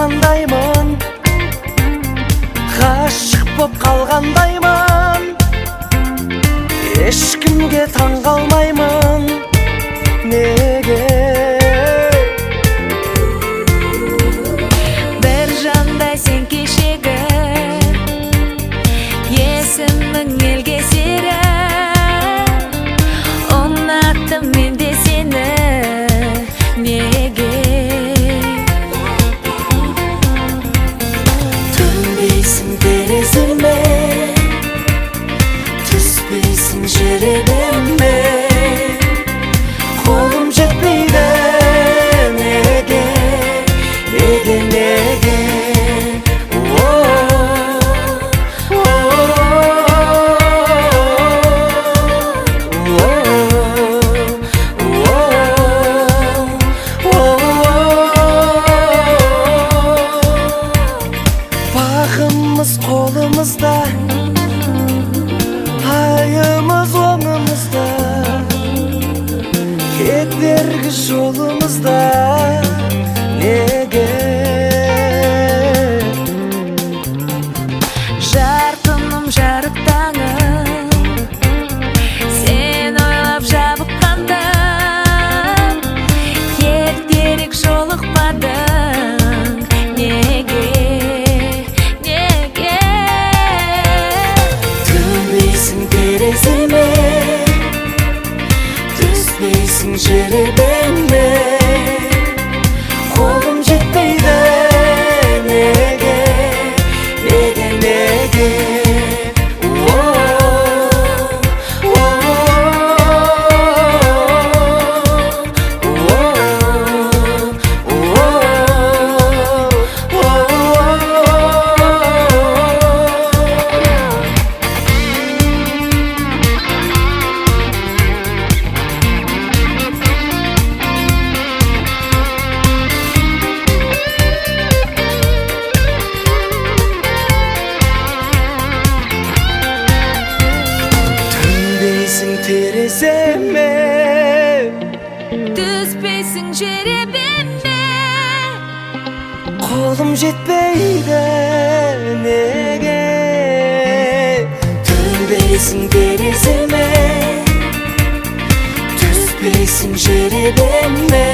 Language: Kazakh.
қалғандаймын, ғашық боп қалғандаймын, ешкімге таң қалмаймын. Неге? Бір жанда сен кешегі, есімің елге сері, ұнаттым мен де сені. Неге? Түнбейсің тереземе, түспейсің жеребеме, қолым жетпейді. Неге, неге, неге? Бағымыз қолымызда, айымыз оңымызда, кедергі жолымызда. Неге? Жарқыным, жарық таңым, сен ойлап жабыққандым, ертерек жолықпадың. Неге? Неге? Түнбейсің тереземе, түспейсің жеребеме, қолым жетпейді. Неге, неге, неге? Тереземе, Түспейсің жеребеме, қолым жетпейді. Неге? Түнбейсің тереземе, түспейсің жеребеме,